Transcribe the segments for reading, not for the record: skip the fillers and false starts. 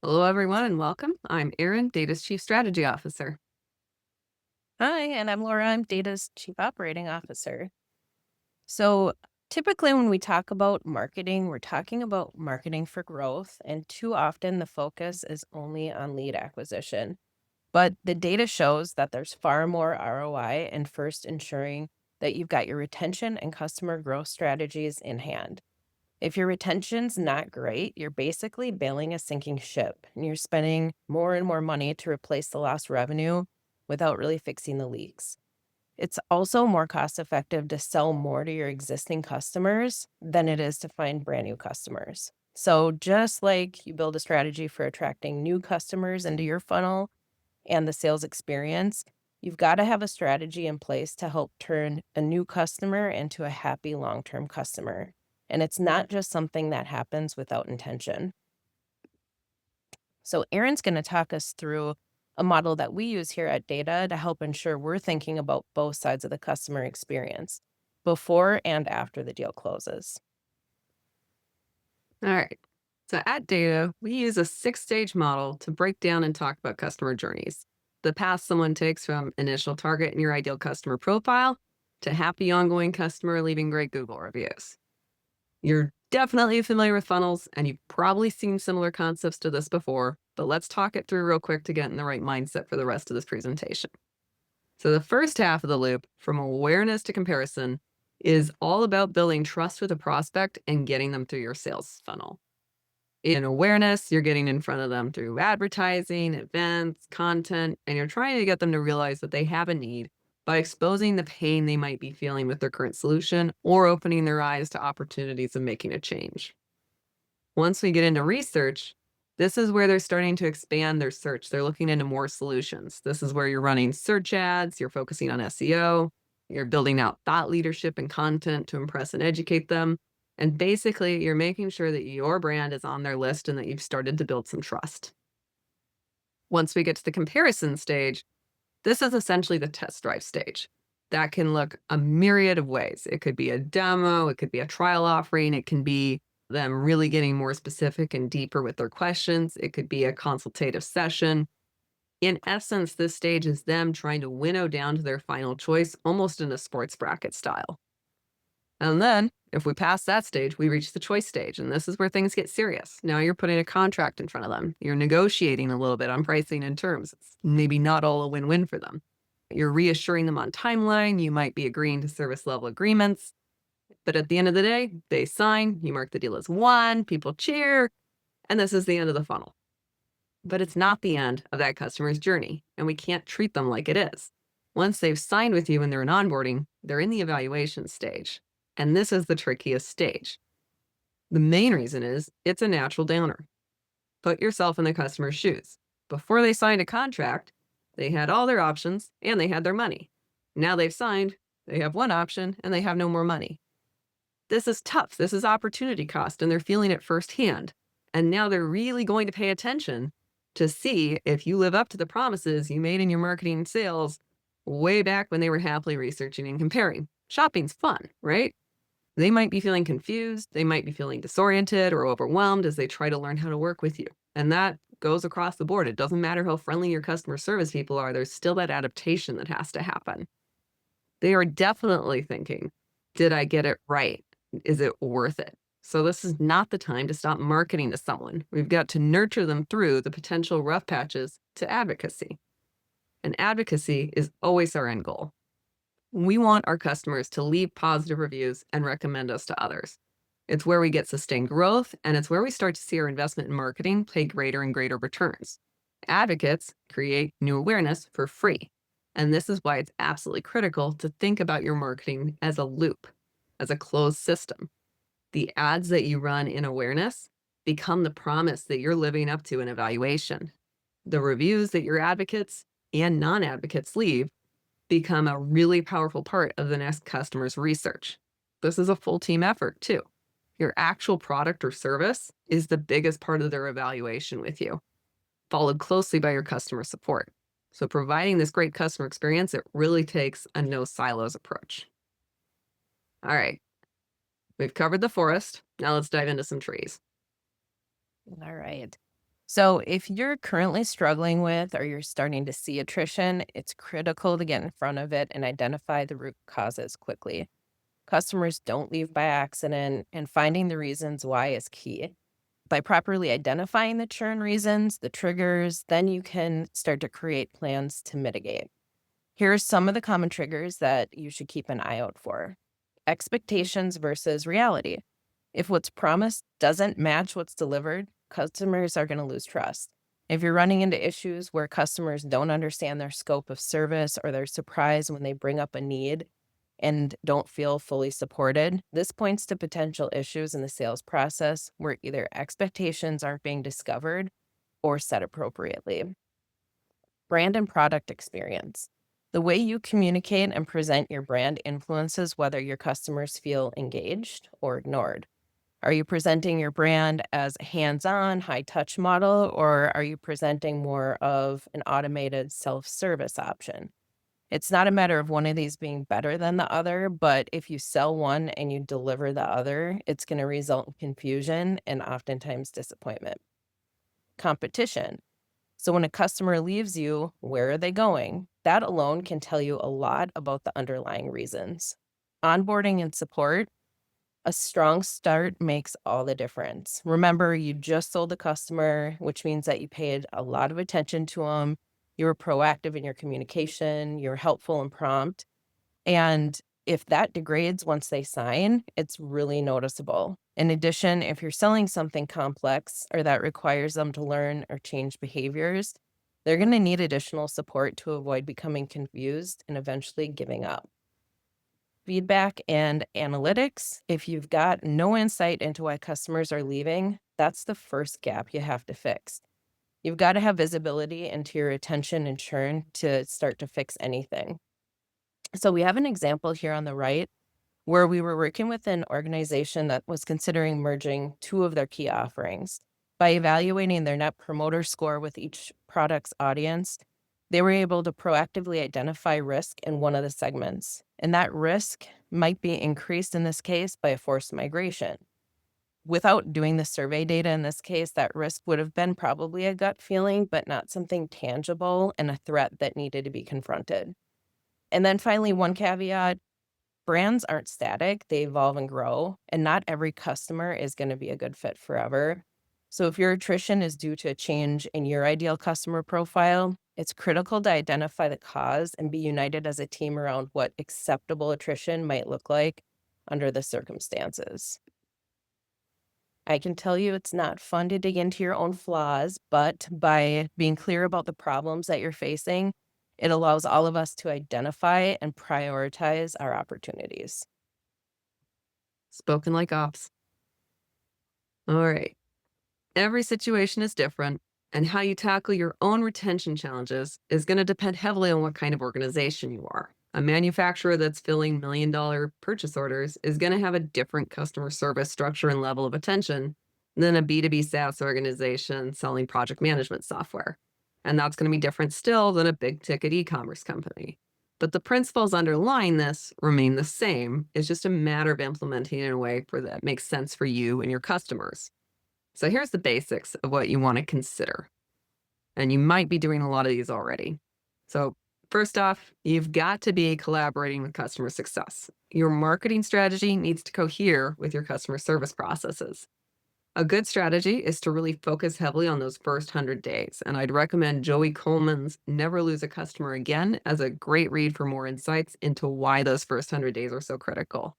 Hello, everyone, and welcome. I'm Erin, Data's Chief Strategy Officer. Hi, and I'm Laura. I'm Data's Chief Operating Officer. So, typically, when we talk about marketing, we're talking about marketing for growth, and too often the focus is only on lead acquisition. But the data shows that there's far more ROI in first ensuring that you've got your retention and customer growth strategies in hand. If your retention's not great, you're basically bailing a sinking ship and you're spending more and more money to replace the lost revenue without really fixing the leaks. It's also more cost effective to sell more to your existing customers than it is to find brand new customers. So, just like you build a strategy for attracting new customers into your funnel and the sales experience, you've got to have a strategy in place to help turn a new customer into a happy long term customer. And it's not just something that happens without intention. So, Aaron's going to talk us through a model that we use here at Data to help ensure we're thinking about both sides of the customer experience before and after the deal closes. All right. So at Data, we use a six-stage model to break down and talk about customer journeys. The path someone takes from initial target in your ideal customer profile to happy ongoing customer leaving great Google reviews. You're definitely familiar with funnels, and you've probably seen similar concepts to this before, but let's talk it through real quick to get in the right mindset for the rest of this presentation. So the first half of the loop, from awareness to comparison, is all about building trust with a prospect and getting them through your sales funnel. In awareness, you're getting in front of them through advertising, events, content, and you're trying to get them to realize that they have a need by exposing the pain they might be feeling with their current solution or opening their eyes to opportunities of making a change. Once we get into research, this is where they're starting to expand their search. They're looking into more solutions. This is where you're running search ads, you're focusing on SEO, you're building out thought leadership and content to impress and educate them. And basically, you're making sure that your brand is on their list and that you've started to build some trust. Once we get to the comparison stage, this is essentially the test drive stage. That can look a myriad of ways. It could be a demo, it could be a trial offering, it can be them really getting more specific and deeper with their questions, it could be a consultative session. In essence, this stage is them trying to winnow down to their final choice, almost in a sports bracket style. And then, if we pass that stage, we reach the choice stage. And this is where things get serious. Now you're putting a contract in front of them. You're negotiating a little bit on pricing and terms. It's maybe not all a win win for them. You're reassuring them on timeline. You might be agreeing to service level agreements. But at the end of the day, they sign, you mark the deal as won, people cheer, and this is the end of the funnel. But it's not the end of that customer's journey, and we can't treat them like it is. Once they've signed with you and they're in onboarding, they're in the evaluation stage. And this is the trickiest stage. The main reason is it's a natural downer. Put yourself in the customer's shoes. Before they signed a contract, they had all their options and they had their money. Now they've signed, they have one option and they have no more money. This is tough. This is opportunity cost, and they're feeling it firsthand. And now they're really going to pay attention to see if you live up to the promises you made in your marketing and sales way back when they were happily researching and comparing. Shopping's fun, right? They might be feeling confused, they might be feeling disoriented or overwhelmed as they try to learn how to work with you. And that goes across the board. It doesn't matter how friendly your customer service people are, there's still that adaptation that has to happen. They are definitely thinking, did I get it right? Is it worth it? So, this is not the time to stop marketing to someone. We've got to nurture them through the potential rough patches to advocacy. And advocacy is always our end goal. We want our customers to leave positive reviews and recommend us to others. It's where we get sustained growth, and it's where we start to see our investment in marketing pay greater and greater returns. Advocates create new awareness for free. And this is why it's absolutely critical to think about your marketing as a loop, as a closed system. The ads that you run in awareness become the promise that you're living up to in evaluation. The reviews that your advocates and non advocates leave become a really powerful part of the next customer's research. This is a full team effort, too. Your actual product or service is the biggest part of their evaluation with you, followed closely by your customer support. So, providing this great customer experience, it really takes a no silos approach. All right, we've covered the forest. Now let's dive into some trees. All right. So, if you're currently struggling with or you're starting to see attrition, it's critical to get in front of it and identify the root causes quickly. Customers don't leave by accident, and finding the reasons why is key. By properly identifying the churn reasons, the triggers, then you can start to create plans to mitigate. Here are some of the common triggers that you should keep an eye out for. Expectations versus reality. If what's promised doesn't match what's delivered, customers are going to lose trust. If you're running into issues where customers don't understand their scope of service or they're surprised when they bring up a need and don't feel fully supported, this points to potential issues in the sales process where either expectations aren't being discovered or set appropriately. Brand and product experience. The way you communicate and present your brand influences whether your customers feel engaged or ignored. Are you presenting your brand as a hands-on, high-touch model, or are you presenting more of an automated self-service option? It's not a matter of one of these being better than the other, but if you sell one and you deliver the other, it's going to result in confusion and oftentimes disappointment. Competition. So when a customer leaves you, where are they going? That alone can tell you a lot about the underlying reasons. Onboarding and support. A strong start makes all the difference. Remember, you just sold the customer, which means that you paid a lot of attention to them. You were proactive in your communication, you're helpful and prompt. And if that degrades once they sign, it's really noticeable. In addition, if you're selling something complex or that requires them to learn or change behaviors, they're going to need additional support to avoid becoming confused and eventually giving up. Feedback and analytics. If you've got no insight into why customers are leaving, that's the first gap you have to fix. You've got to have visibility into your attention and churn to start to fix anything. So we have an example here on the right where we were working with an organization that was considering merging two of their key offerings. By evaluating their net promoter score with each product's audience, they were able to proactively identify risk in one of the segments. And that risk might be increased in this case by a forced migration. Without doing the survey data in this case, that risk would have been probably a gut feeling, but not something tangible and a threat that needed to be confronted. And then finally, one caveat: brands aren't static, they evolve and grow, and not every customer is going to be a good fit forever. So if your attrition is due to a change in your ideal customer profile, it's critical to identify the cause and be united as a team around what acceptable attrition might look like under the circumstances. I can tell you it's not fun to dig into your own flaws, but by being clear about the problems that you're facing, it allows all of us to identify and prioritize our opportunities. Spoken like ops. All right. Every situation is different, and how you tackle your own retention challenges is going to depend heavily on what kind of organization you are. A manufacturer that's filling $1 million purchase orders is going to have a different customer service structure and level of attention than a B2B SaaS organization selling project management software. And that's going to be different still than a big ticket e commerce company. But the principles underlying this remain the same. It's just a matter of implementing it in a way for that makes sense for you and your customers. So here's the basics of what you want to consider. And you might be doing a lot of these already. So, first off, you've got to be collaborating with customer success. Your marketing strategy needs to cohere with your customer service processes. A good strategy is to really focus heavily on those first 100 days. And I'd recommend Joey Coleman's Never Lose a Customer Again as a great read for more insights into why those first 100 days are so critical.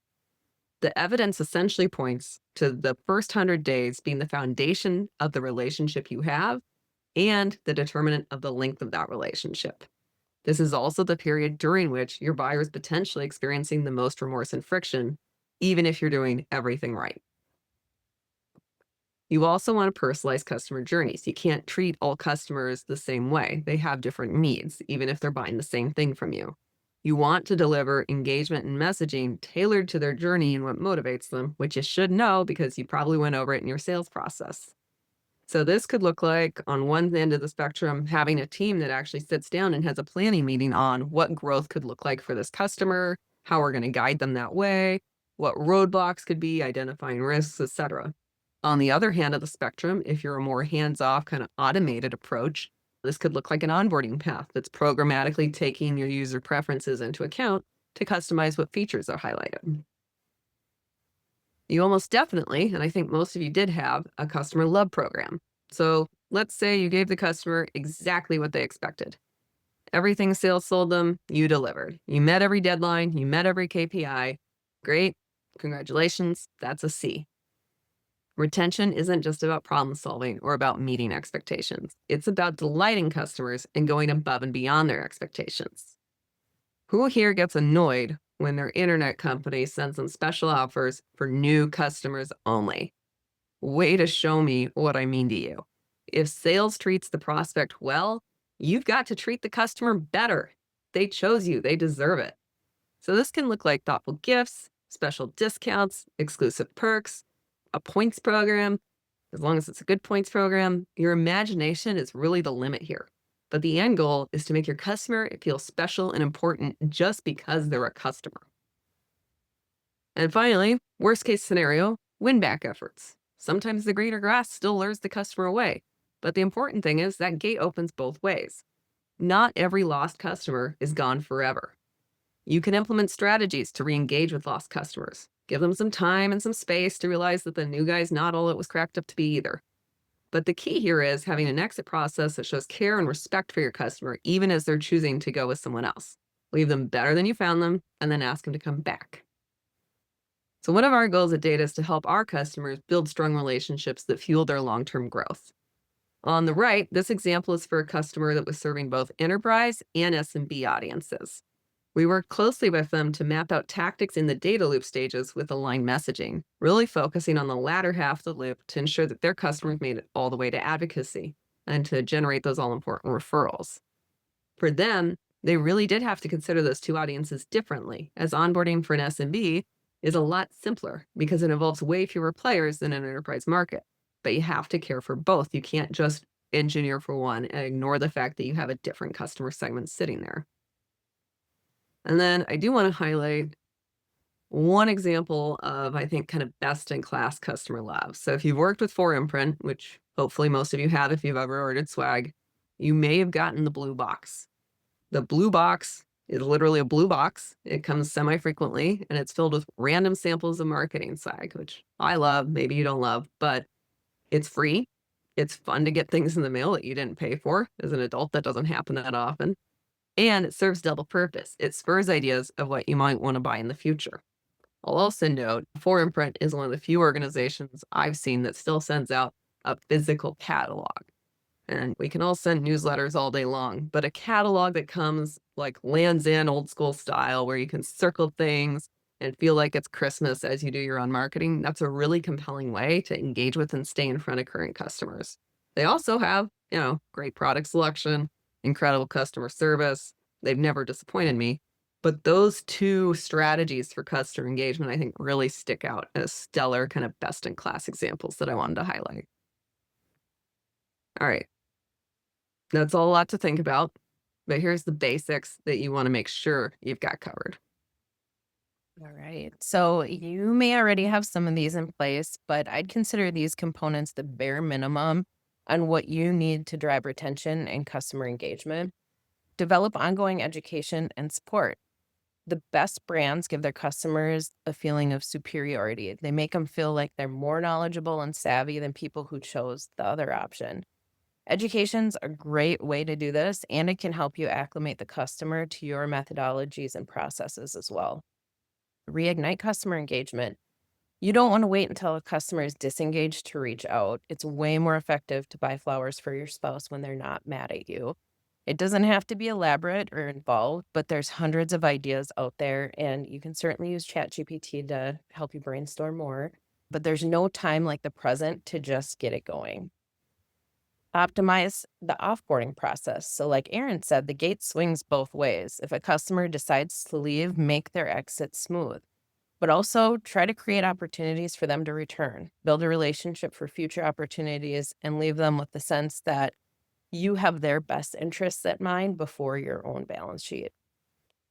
The evidence essentially points to the first 100 days being the foundation of the relationship you have and the determinant of the length of that relationship. This is also the period during which your buyer is potentially experiencing the most remorse and friction, even if you're doing everything right. You also want to personalize customer journeys. You can't treat all customers the same way. They have different needs, even if they're buying the same thing from you. You want to deliver engagement and messaging tailored to their journey and what motivates them, which you should know because you probably went over it in your sales process. So, this could look like on one end of the spectrum, having a team that actually sits down and has a planning meeting on what growth could look like for this customer, how we're going to guide them that way, what roadblocks could be, identifying risks, etc. On the other hand of the spectrum, if you're a more hands off, kind of automated approach, this could look like an onboarding path that's programmatically taking your user preferences into account to customize what features are highlighted. You almost definitely, and I think most of you did have, a customer love program. So let's say you gave the customer exactly what they expected. Everything sales sold them, you delivered. You met every deadline, you met every KPI. Great. Congratulations. That's a C. Retention isn't just about problem solving or about meeting expectations. It's about delighting customers and going above and beyond their expectations. Who here gets annoyed when their internet company sends them special offers for new customers only? Way to show me what I mean to you. If sales treats the prospect well, you've got to treat the customer better. They chose you, they deserve it. So this can look like thoughtful gifts, special discounts, exclusive perks, a points program. As long as it's a good points program, your imagination is really the limit here. But the end goal is to make your customer feel special and important just because they're a customer. And finally, worst case scenario, win back efforts. Sometimes the greener grass still lures the customer away. But the important thing is that gate opens both ways. Not every lost customer is gone forever. You can implement strategies to re-engage with lost customers. Give them some time and some space to realize that the new guy's not all it was cracked up to be either. But the key here is having an exit process that shows care and respect for your customer, even as they're choosing to go with someone else. Leave them better than you found them, and then ask them to come back. So one of our goals at Data is to help our customers build strong relationships that fuel their long-term growth. On the right, this example is for a customer that was serving both enterprise and SMB audiences. We worked closely with them to map out tactics in the data loop stages with aligned messaging, really focusing on the latter half of the loop to ensure that their customers made it all the way to advocacy and to generate those all important referrals. For them, they really did have to consider those two audiences differently, as onboarding for an SMB is a lot simpler because it involves way fewer players than an enterprise market. But you have to care for both. You can't just engineer for one and ignore the fact that you have a different customer segment sitting there. And then I do want to highlight one example of, I think, kind of best in class customer love. So if you've worked with 4imprint, which hopefully most of you have if you've ever ordered swag, you may have gotten the blue box. The blue box is literally a blue box. It comes semi-frequently, and it's filled with random samples of marketing swag, which I love, maybe you don't love, but it's free. It's fun to get things in the mail that you didn't pay for. As an adult, that doesn't happen that often. And it serves double purpose. It spurs ideas of what you might want to buy in the future. I'll also note 4imprint is one of the few organizations I've seen that still sends out a physical catalog. And we can all send newsletters all day long, but a catalog that comes like lands in old school style where you can circle things and feel like it's Christmas as you do your own marketing, that's a really compelling way to engage with and stay in front of current customers. They also have, great product selection, incredible customer service. They've never disappointed me. But those two strategies for customer engagement, I think, really stick out as stellar, kind of best in class examples that I wanted to highlight. All right. That's all a lot to think about, but here's the basics that you want to make sure you've got covered. All right. So you may already have some of these in place, but I'd consider these components the bare minimum on what you need to drive retention and customer engagement. Develop ongoing education and support. The best brands give their customers a feeling of superiority. They make them feel like they're more knowledgeable and savvy than people who chose the other option. Education's a great way to do this, and it can help you acclimate the customer to your methodologies and processes as well. Reignite customer engagement. You don't want to wait until a customer is disengaged to reach out. It's way more effective to buy flowers for your spouse when they're not mad at you. It doesn't have to be elaborate or involved, but there's hundreds of ideas out there, and you can certainly use ChatGPT to help you brainstorm more. But there's no time like the present to just get it going. Optimize the offboarding process. So, like Aaron said, the gate swings both ways. If a customer decides to leave, make their exit smooth. But also try to create opportunities for them to return, build a relationship for future opportunities, and leave them with the sense that you have their best interests at mind before your own balance sheet.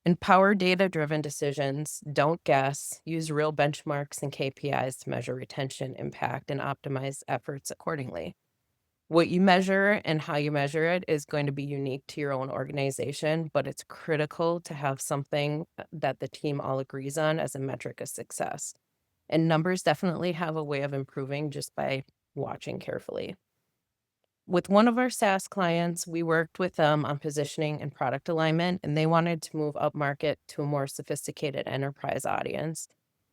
Empower data-driven decisions. Don't guess. Use real benchmarks and KPIs to measure retention, impact, and optimize efforts accordingly. What you measure and how you measure it is going to be unique to your own organization, but it's critical to have something that the team all agrees on as a metric of success. And numbers definitely have a way of improving just by watching carefully. With one of our SaaS clients, we worked with them on positioning and product alignment, and they wanted to move upmarket to a more sophisticated enterprise audience.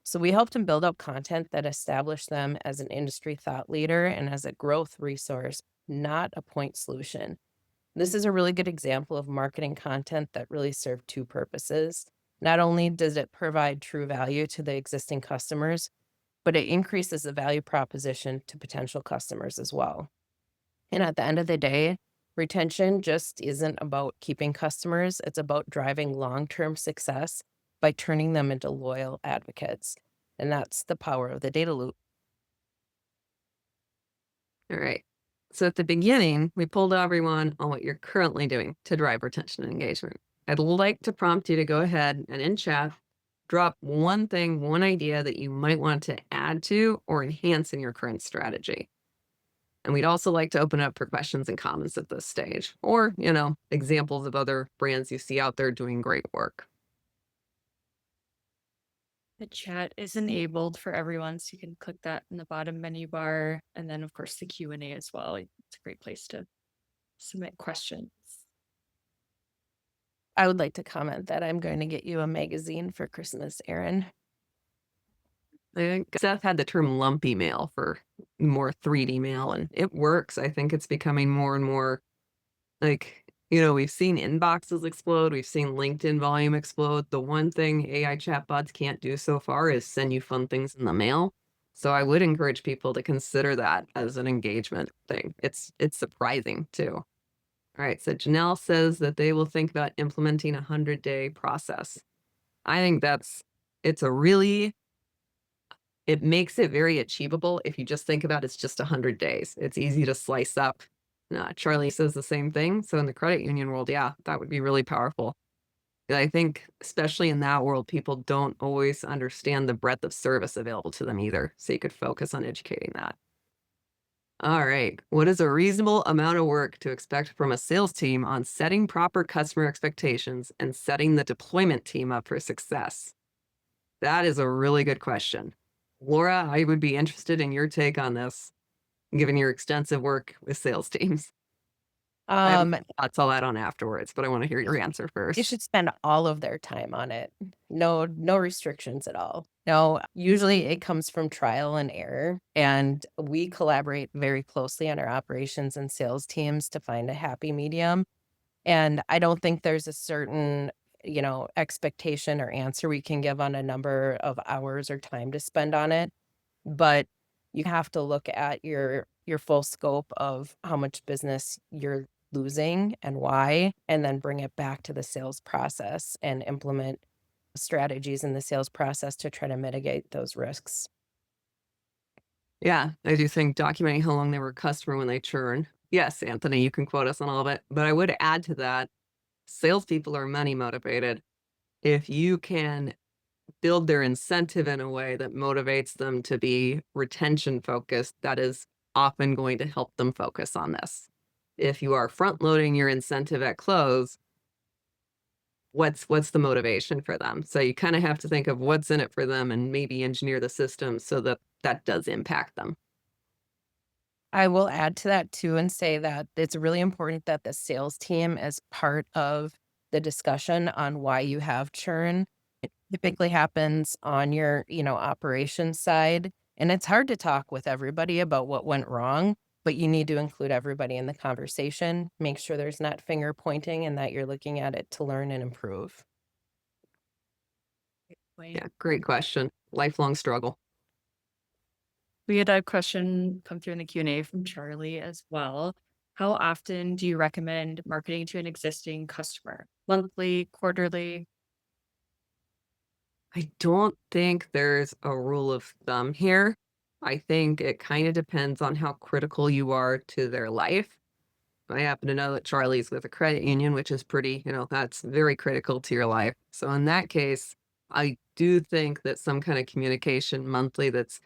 So we helped them build up content that established them as an industry thought leader and as a growth resource, not a point solution. This is a really good example of marketing content that really served two purposes. Not only does it provide true value to the existing customers, but it increases the value proposition to potential customers as well. And at the end of the day, retention just isn't about keeping customers, it's about driving long-term success by turning them into loyal advocates. And that's the power of the data loop. All right. So at the beginning, we pulled everyone on what you're currently doing to drive retention and engagement. I'd like to prompt you to go ahead and in chat, drop one thing, one idea that you might want to add to or enhance in your current strategy. And we'd also like to open up for questions and comments at this stage, or, examples of other brands you see out there doing great work. The chat is enabled for everyone, so you can click that in the bottom menu bar, and then, of course, the Q&A as well. It's a great place to submit questions. I would like to comment that I'm going to get you a magazine for Christmas, Erin. I think Seth had the term lumpy mail for more 3D mail, and it works. I think it's becoming more and more like, we've seen inboxes explode, we've seen LinkedIn volume explode. The one thing AI chatbots can't do so far is send you fun things in the mail. So I would encourage people to consider that as an engagement thing. It's surprising too. All right, so Janelle says that they will think about implementing a 100-day process. I think it's a really it makes it very achievable if you just think about it's just 100 days. It's easy to slice up. Charlie says the same thing. So in the credit union world, yeah, that would be really powerful. And I think, especially in that world, people don't always understand the breadth of service available to them either. So you could focus on educating that. All right. What is a reasonable amount of work to expect from a sales team on setting proper customer expectations and setting the deployment team up for success? That is a really good question. Laura, I would be interested in your take on this, given your extensive work with sales teams. I have Um, thoughts I'll add on afterwards, but I want to hear your answer they first. should spend all of their time on it. No restrictions at all. No, usually it comes from trial and error, and we collaborate very closely on our operations and sales teams to find a happy medium. And I don't think there's a certain, expectation or answer we can give on a number of hours or time to spend on it, but you have to look at your full scope of how much business you're losing and why, and then bring it back to the sales process and implement strategies in the sales process to try to mitigate those risks. Yeah, I do think documenting how long they were a customer when they churn. Yes, Anthony, you can quote us on all of it. But I would add to that, salespeople are money motivated. If you can build their incentive in a way that motivates them to be retention focused, that is often going to help them focus on this. If you are front loading your incentive at close, what's the motivation for them? So you kind of have to think of what's in it for them and maybe engineer the system so that that does impact them. I will add to that too and say that it's really important that the sales team is part of the discussion on why you have churn. It typically happens on your, operations side, and it's hard to talk with everybody about what went wrong, but you need to include everybody in the conversation. Make sure there's not finger pointing and that you're looking at it to learn and improve. Wait. Yeah, great question. Lifelong struggle. We had a question come through in the Q&A from Charlie as well. How often do you recommend marketing to an existing customer? Monthly, quarterly? I don't think there's a rule of thumb here. I think it kind of depends on how critical you are to their life. I happen to know that Charlie's with a credit union, which is pretty, that's very critical to your life. So in that case, I do think that some kind of communication monthly that's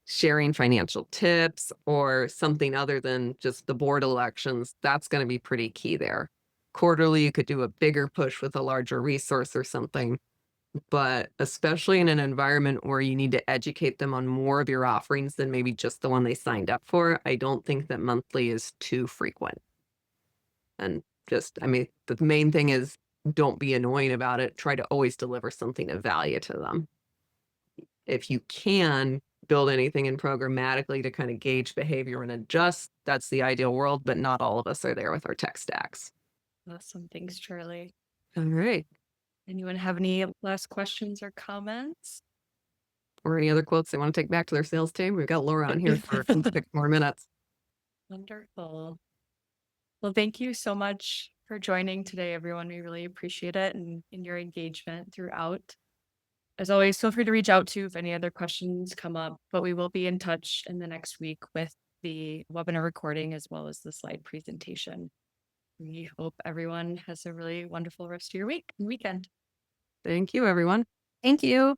sharing financial tips or something other than just the board elections, that's going to be pretty key there. Quarterly, you could do a bigger push with a larger resource or something. But especially in an environment where you need to educate them on more of your offerings than maybe just the one they signed up for, I don't think that monthly is too frequent. And just, I mean, the main thing is don't be annoying about it. Try to always deliver something of value to them. If you can build anything in programmatically to kind of gauge behavior and adjust, that's the ideal world, but not all of us are there with our tech stacks. Awesome. Thanks, Charlie. All right. Anyone have any last questions or comments? Or any other quotes they want to take back to their sales team? We've got Laura on here for 6 more minutes. Wonderful. Well, thank you so much for joining today, everyone. We really appreciate it and your engagement throughout. As always, feel free to reach out to if any other questions come up, but we will be in touch in the next week with the webinar recording as well as the slide presentation. We hope everyone has a really wonderful rest of your week and weekend. Thank you, everyone. Thank you.